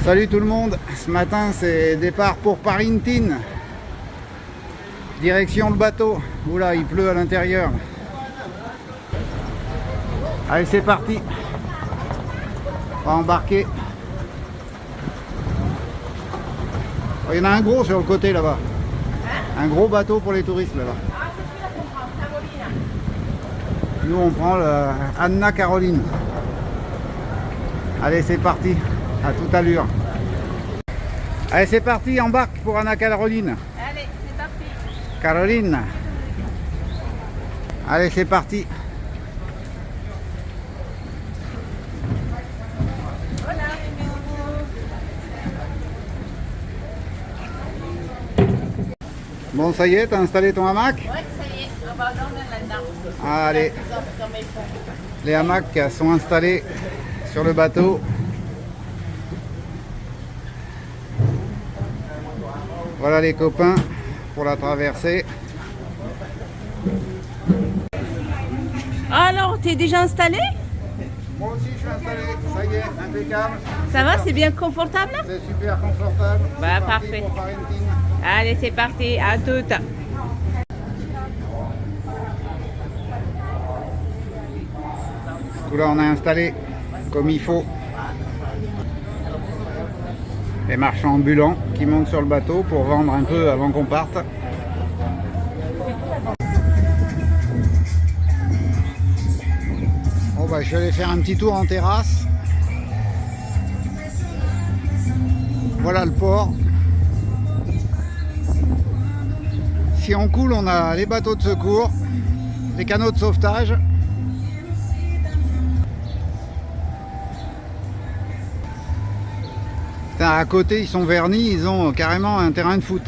Salut tout le monde, ce matin c'est départ pour Parintine. Direction le bateau. Oula, il pleut à l'intérieur. Allez, c'est parti. On va embarquer. Oh, il y en a un gros sur le côté là-bas. Un gros bateau pour les touristes là-bas. Nous on prend le Anna Caroline. Allez, c'est parti. À toute allure. Allez, c'est parti, embarque pour Anna Caroline. Allez, c'est parti. Caroline. Allez, c'est parti. Bon, ça y est, t'as installé ton hamac? Ouais, ça y est, on va dormir là-dedans. Allez. Les hamacs sont installés sur le bateau. Voilà les copains pour la traversée. Alors, t'es déjà installé? Moi aussi je suis installé, ça y est, impeccable. Ça va, c'est bien confortable? C'est super confortable. Bah, C'est parti parfait. pour Parintine. Allez, c'est parti, à toutes. Du coup là on a installé comme il faut les marchands ambulants qui montent sur le bateau pour vendre un peu avant qu'on parte. Bon bah je vais aller faire un petit tour en terrasse. Voilà le port. Si on coule, on a les bateaux de secours, les canots de sauvetage. À côté, ils sont vernis, ils ont carrément un terrain de foot.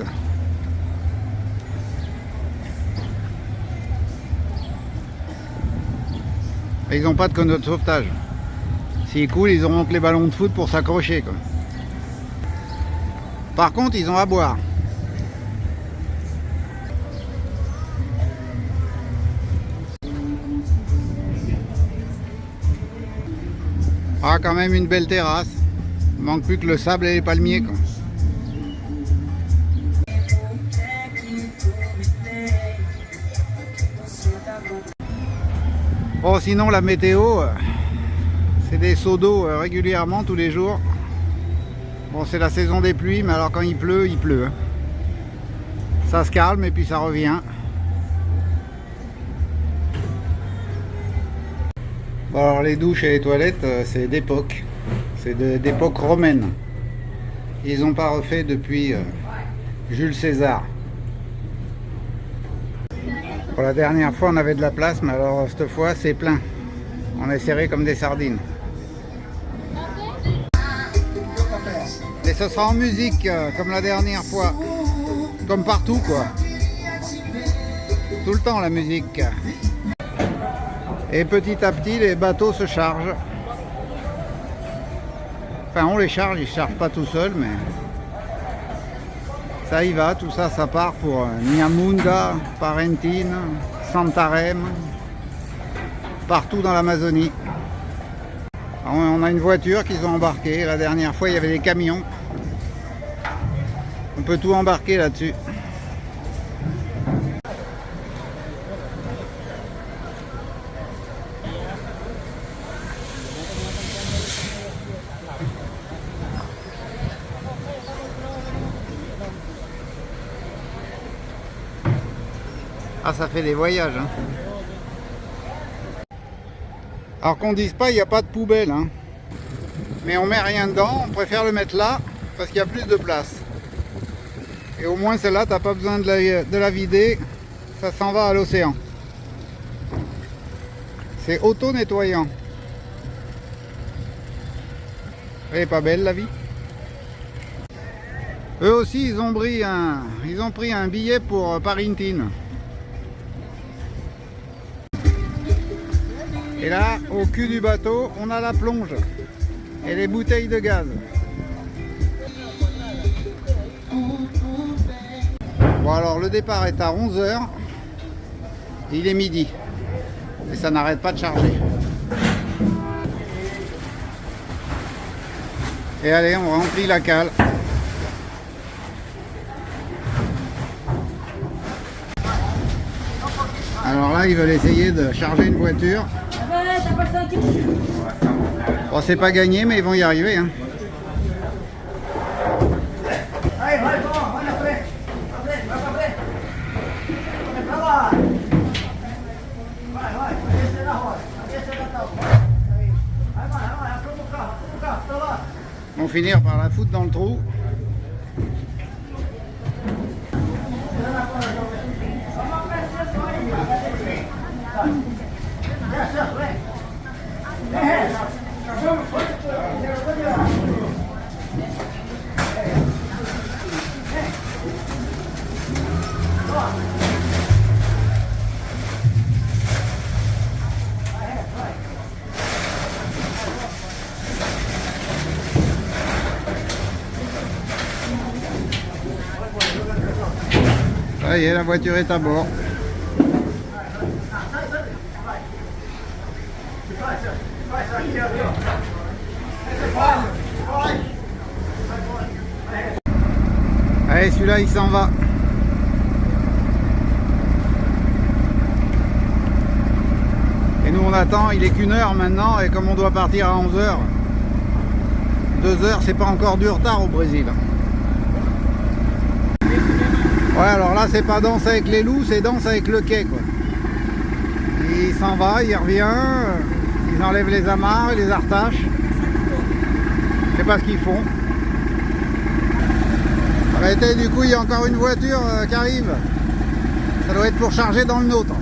Et ils n'ont pas de canot de sauvetage. S'ils coulent, ils auront que les ballons de foot pour s'accrocher. Par contre, ils ont à boire. Ah, quand même une belle terrasse. Il manque plus que le sable et les palmiers, quoi. Bon, sinon la météo, c'est des seaux d'eau régulièrement tous les jours. Bon, c'est la saison des pluies, mais alors quand il pleut, il pleut. Hein. Ça se calme et puis ça revient. Bon, alors les douches et les toilettes, c'est d'époque. C'est d'époque romaine. Ils n'ont pas refait depuis Jules César. Pour la dernière fois, on avait de la place, mais alors cette fois, c'est plein. On est serré comme des sardines. Et ce sera en musique, comme la dernière fois. Comme partout, quoi. Tout le temps, la musique. Et petit à petit, les bateaux se chargent. Enfin, on les charge, ils ne se chargent pas tout seuls, mais ça y va, tout ça, ça part pour Nyamunda, Parintine, Santarém, partout dans l'Amazonie. On a une voiture qu'ils ont embarquée. La dernière fois, il y avait des camions. On peut tout embarquer là-dessus. Ah, ça fait des voyages. Hein. Alors qu'on dise pas, il n'y a pas de poubelle. Hein. Mais on met rien dedans, on préfère le mettre là, parce qu'il y a plus de place. Et au moins celle-là, tu n'as pas besoin de la vider, ça s'en va à l'océan. C'est auto-nettoyant. Elle est pas belle la vie. Eux aussi, ils ont pris un billet pour Parintine. Et là, au cul du bateau, on a la plonge et les bouteilles de gaz. Bon alors, le départ est à 11 h. Il est midi. Et ça n'arrête pas de charger. Et allez, on remplit la cale. Alors là, ils veulent essayer de charger une voiture. Bon, c'est pas gagné, mais ils vont y arriver, hein. Ils vont finir par la foutre dans le trou. Ça y est, la voiture est à bord. Allez, celui-là, il s'en va. Et nous, on attend. Il est qu'1 heure maintenant. Et comme on doit partir à 11 heures, 2 heures, c'est pas encore du retard au Brésil. Ouais, alors là, c'est pas danse avec les loups, c'est danse avec le quai, quoi. Il s'en va, il revient, ils enlèvent les amarres, ils les artachent. Je sais pas ce qu'ils font. Arrêtez, du coup, il y a encore une voiture qui arrive. Ça doit être pour charger dans le nôtre.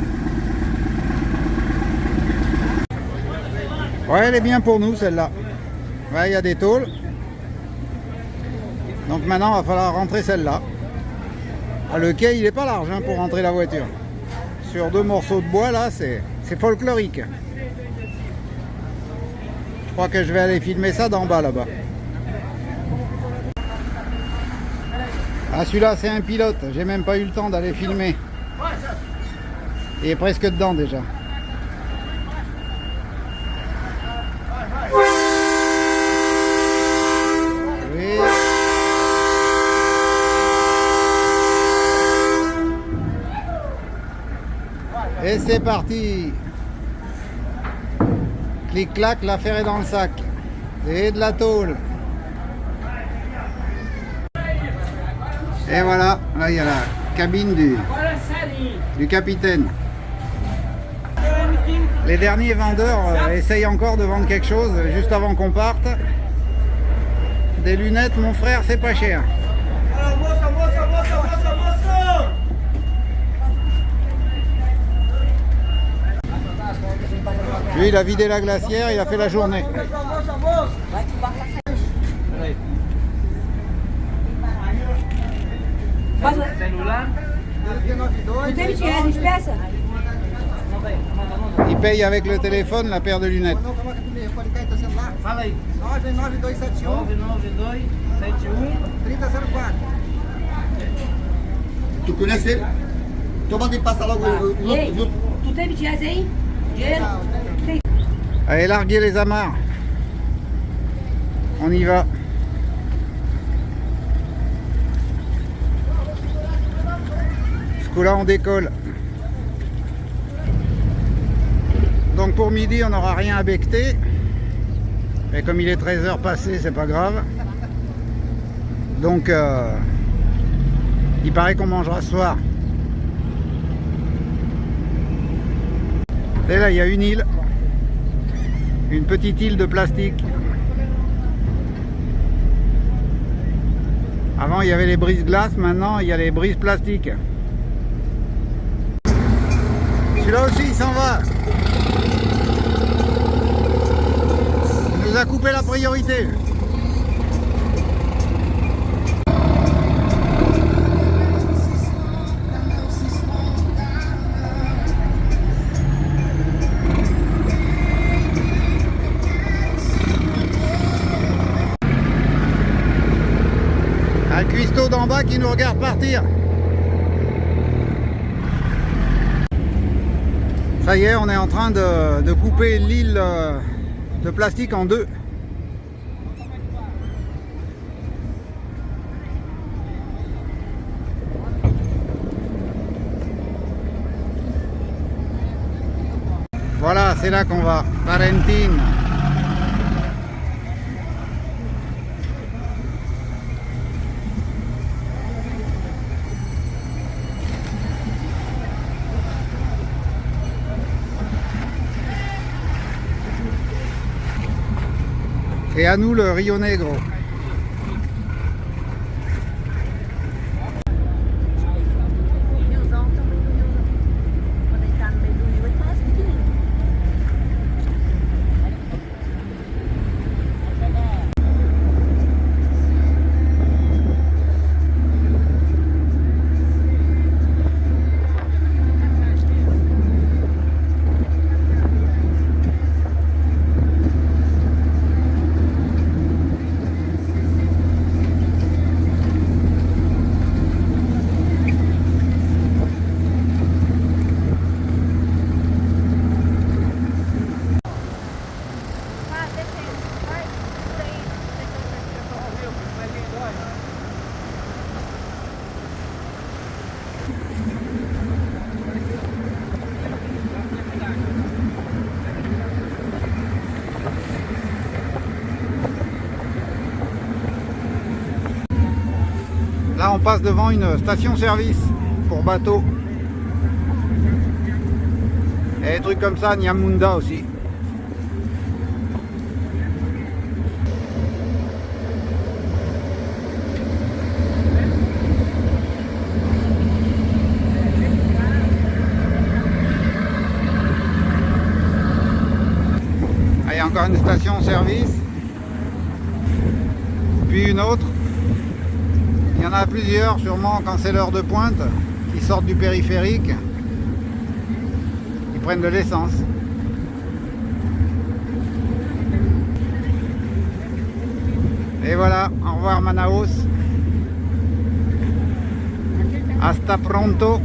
Ouais, elle est bien pour nous, celle-là. Ouais, il y a des tôles. Donc maintenant, il va falloir rentrer celle-là. Ah, le quai, il est pas large hein, pour rentrer la voiture. Sur 2 morceaux de bois, là, c'est folklorique. Je crois que je vais aller filmer ça d'en bas, là-bas. Ah, celui-là, c'est un pilote. J'ai même pas eu le temps d'aller filmer. Il est presque dedans, déjà. Et c'est parti. Clic-clac, l'affaire est dans le sac. Et de la tôle. Et voilà, là il y a la cabine du capitaine. Les derniers vendeurs essayent encore de vendre quelque chose juste avant qu'on parte. Des lunettes, mon frère, c'est pas cher. Lui, il a vidé la glacière, il a fait la journée. Il paye avec le téléphone la paire de lunettes. Tu conhece ele? Então manda ele passar logo os outros. Tu teve dinheiro aí? Dinheiro? Allez, larguez les amarres. On y va. Ce coup-là, on décolle. Donc pour midi, on n'aura rien à becqueter. Mais comme il est 13 h passées, c'est pas grave. Donc, il paraît qu'on mangera ce soir. Et là, il y a une île. Une petite île de plastique. Avant, il y avait les brises-glaces. Maintenant, il y a les brises plastiques. Celui-là aussi, il s'en va. Il nous a coupé la priorité. Un cuistot d'en bas qui nous regarde partir. Ça y est, on est en train de couper l'île de plastique en deux. c'est là qu'on va. Valentine. Et à nous le Rio Negro. Là on passe devant une station-service pour bateaux. Et des trucs comme ça, Nyamunda aussi. Ah, il y a encore une station-service. Puis une autre. Il y en a plusieurs, sûrement quand c'est l'heure de pointe, qui sortent du périphérique. Ils prennent de l'essence. Et voilà, au revoir Manaus. Hasta pronto.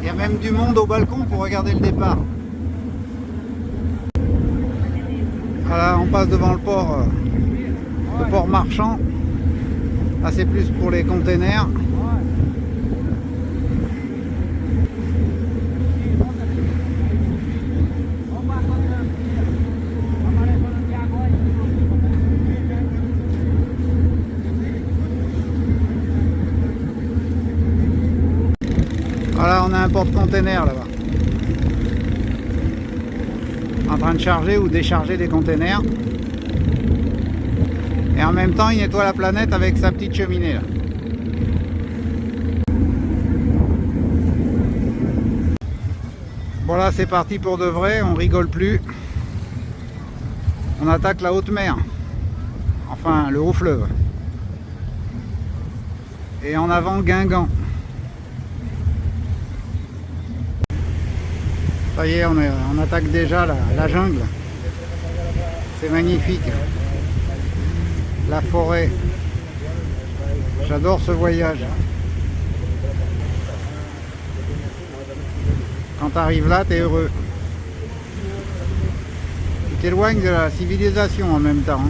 Il y a même du monde au balcon pour regarder le départ. Voilà, on passe devant le port marchand. Là, c'est plus pour les containers. Voilà, on a un porte-container là-bas. En train de charger ou décharger des containers. Et en même temps, il nettoie la planète avec sa petite cheminée là. Bon là, c'est parti pour de vrai, on rigole plus. On attaque la haute mer. Enfin, le haut fleuve. Et en avant, Guingamp. Ça y est, on attaque déjà la jungle. C'est magnifique. La forêt. J'adore ce voyage. Quand tu arrives là, tu es heureux. Tu t'éloignes de la civilisation en même temps.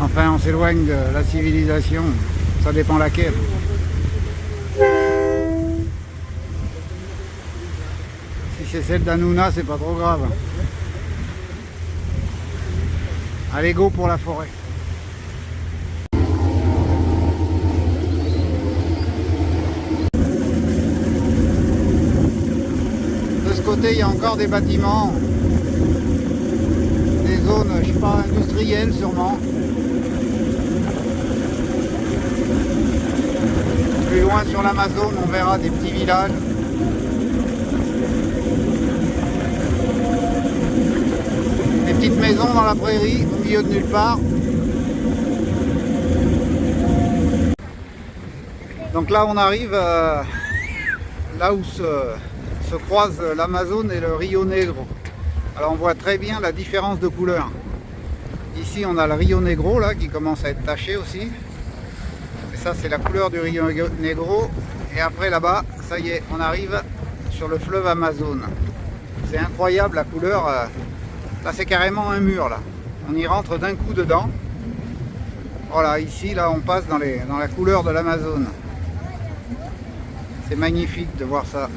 Enfin, on s'éloigne de la civilisation, ça dépend laquelle. Si c'est celle d'Hanouna, c'est pas trop grave. Allez, go pour la forêt. De ce côté, il y a encore des bâtiments, des zones, je sais pas, industrielles sûrement. Plus loin sur l'Amazone, on verra des petits villages. Des petites maisons dans la prairie, au milieu de nulle part. Donc là, on arrive là où se croisent l'Amazone et le Rio Negro. Alors on voit très bien la différence de couleur. Ici, on a le Rio Negro là qui commence à être taché aussi. Ça c'est la couleur du Rio Negro, et après là-bas, ça y est, on arrive sur le fleuve Amazone. C'est incroyable la couleur Là c'est carrément un mur là. On y rentre d'un coup dedans. Voilà, ici là on passe dans la couleur de l'Amazone. C'est magnifique de voir ça.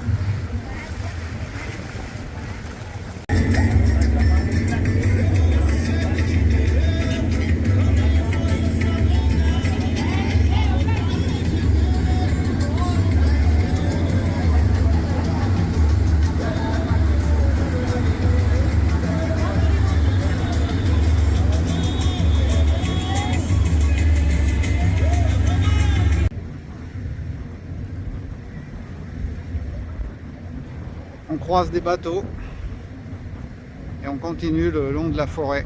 On croise des bateaux et on continue le long de la forêt.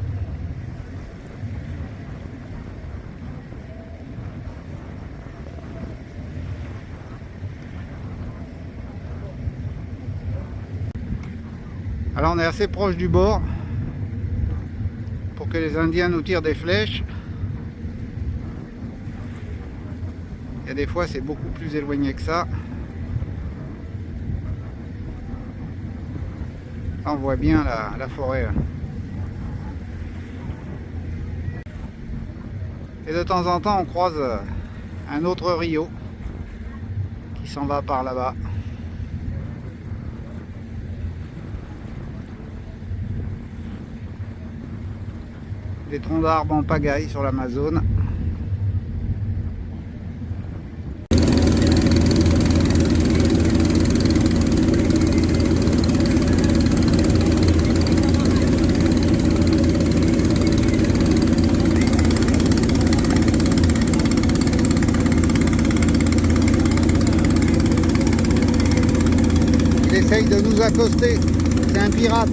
Alors on est assez proche du bord pour que les Indiens nous tirent des flèches. Il y a des fois c'est beaucoup plus éloigné que ça. Là, on voit bien la forêt. Là. Et de temps en temps, on croise un autre rio qui s'en va par là-bas. Des troncs d'arbres en pagaille sur l'Amazone. Essaye de nous accoster, c'est un pirate.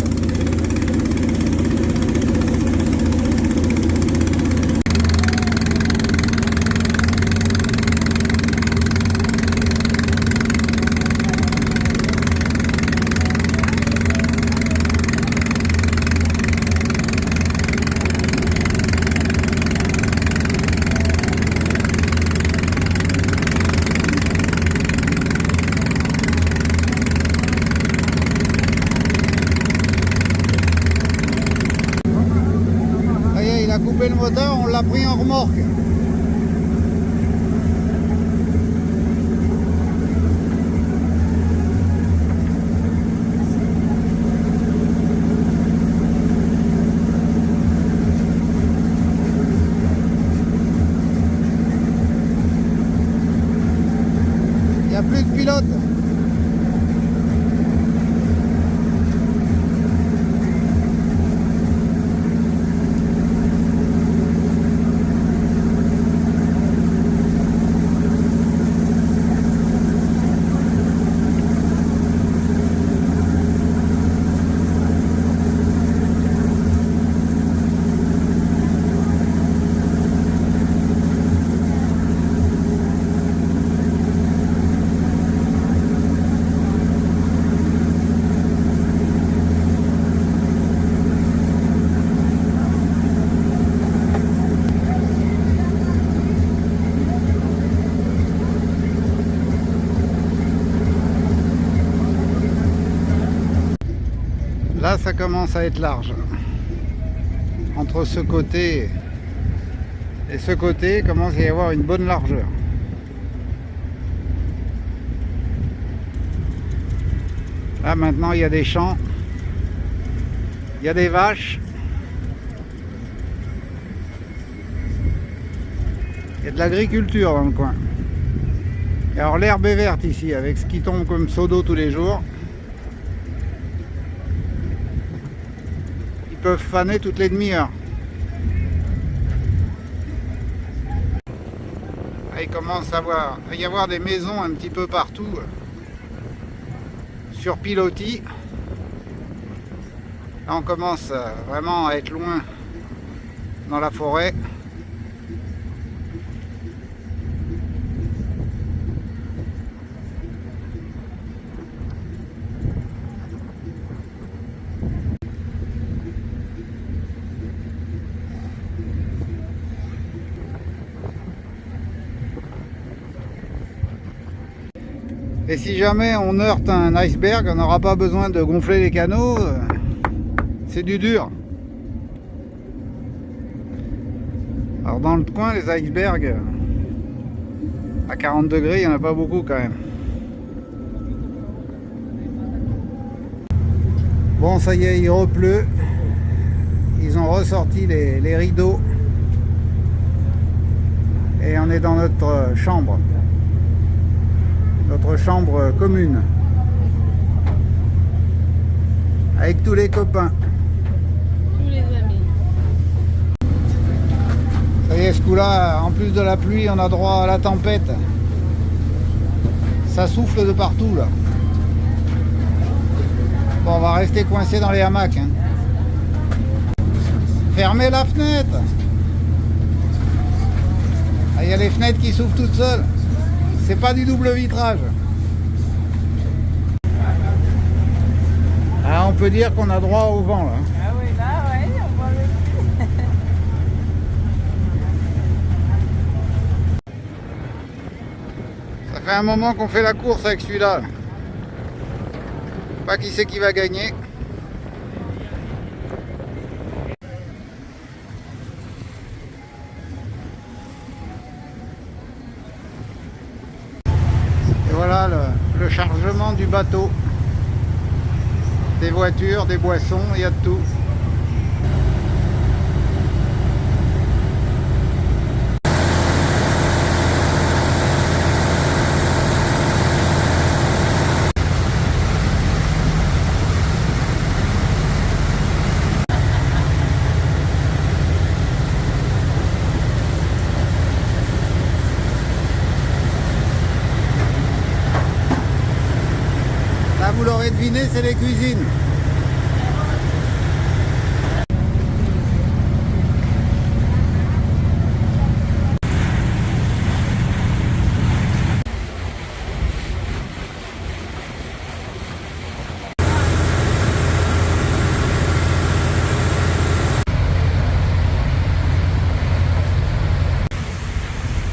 Le moteur, on l'a pris en remorque. Il n'y a plus de pilote. Là, ça commence à être large. Entre ce côté et ce côté, il commence à y avoir une bonne largeur. Là, maintenant, il y a des champs. Il y a des vaches. Il y a de l'agriculture dans le coin. Et alors, l'herbe est verte ici, avec ce qui tombe comme seau d'eau tous les jours. Ils peuvent faner toutes les demi-heures. Il commence à y avoir des maisons un petit peu partout sur pilotis. Là on commence vraiment à être loin dans la forêt. Et si jamais on heurte un iceberg, on n'aura pas besoin de gonfler les canaux. C'est du dur. Alors dans le coin, les icebergs, à 40 degrés, il n'y en a pas beaucoup quand même. Bon, ça y est, il repleut. Ils ont ressorti les rideaux. Et on est dans notre chambre. Notre chambre commune. Avec tous les copains. Tous les amis. Ça y est, ce coup-là, en plus de la pluie, on a droit à la tempête. Ça souffle de partout, là. Bon, on va rester coincé dans les hamacs. Hein. Fermez la fenêtre. Ah, il y a les fenêtres qui s'ouvrent toutes seules. C'est pas du double vitrage. Ah, on peut dire qu'on a droit au vent, là. Ah oui, là, ouais, on voit le Ça fait un moment qu'on fait la course avec celui-là. Pas qui c'est qui va gagner. Et voilà le chargement du bateau. Des voitures, des boissons, il y a de tout. Là, vous l'aurez deviné, c'est les cuisines.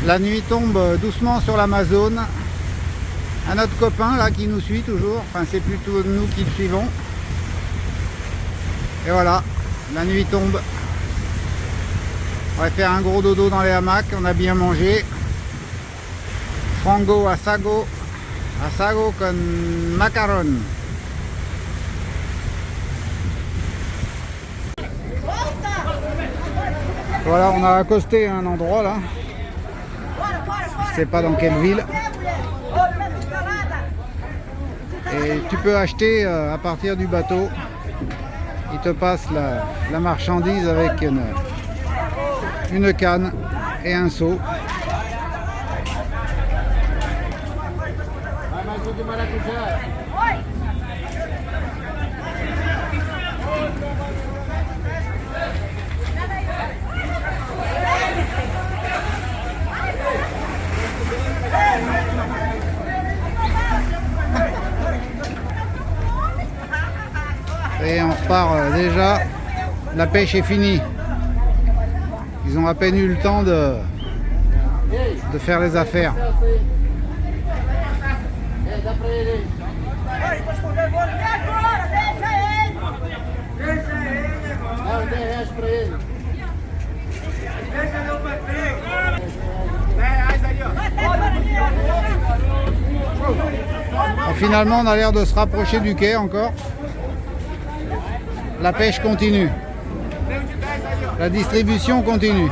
La nuit tombe doucement sur l'Amazone. Un autre copain là qui nous suit toujours, enfin c'est plutôt nous qui le suivons. Et voilà, la nuit tombe. On va faire un gros dodo dans les hamacs, on a bien mangé. Frango assago con macaron. Voilà, on a accosté à un endroit là. Je sais pas dans quelle ville. Et tu peux acheter à partir du bateau. Il te passe la marchandise avec une canne et un seau. Et on repart déjà, la pêche est finie. Ils ont à peine eu le temps de faire les affaires. Alors, finalement, on a l'air de se rapprocher du quai encore. La pêche continue. La distribution continue.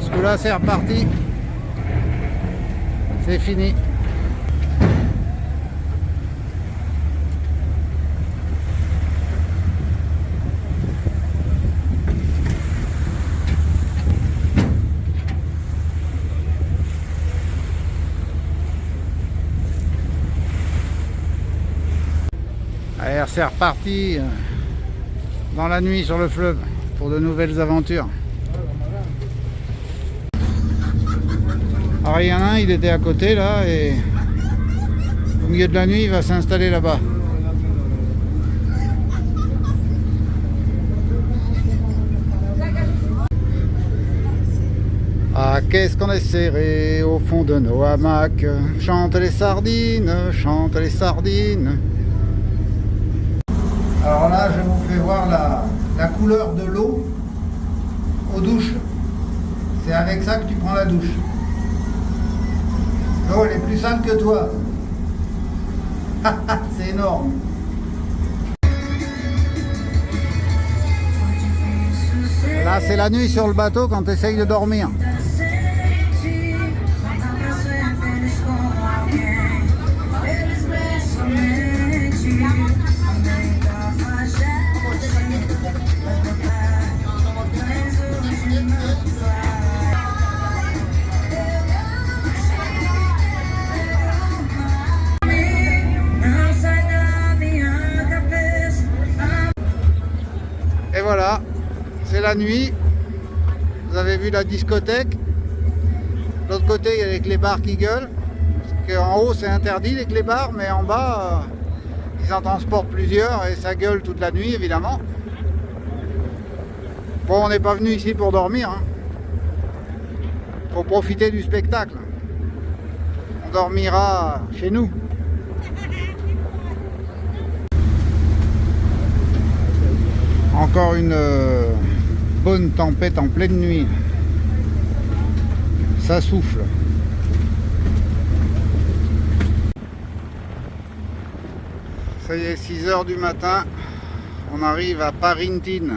Ce coup-là, c'est reparti. C'est fini. Allez, c'est reparti dans la nuit sur le fleuve pour de nouvelles aventures. Alors il y en a un, il était à côté là et au milieu de la nuit il va s'installer là-bas. Ah, qu'est-ce qu'on est serré au fond de nos hamacs. Chante les sardines, chante les sardines. Alors là, je vous fais voir la couleur de l'eau aux douches. C'est avec ça que tu prends la douche. L'eau, elle est plus sale que toi. C'est énorme. Là, c'est la nuit sur le bateau quand tu essayes de dormir. Et voilà, c'est la nuit. Vous avez vu la discothèque. De l'autre côté, il y a les clébards qui gueulent. Parce qu'en haut, c'est interdit les clébards, mais en bas, ils en transportent plusieurs et ça gueule toute la nuit, évidemment. Bon, on n'est pas venu ici pour dormir. Faut profiter du spectacle. On dormira chez nous. Encore une bonne tempête en pleine nuit. Ça souffle. Ça y est, 6 h du matin. On arrive à Parintine.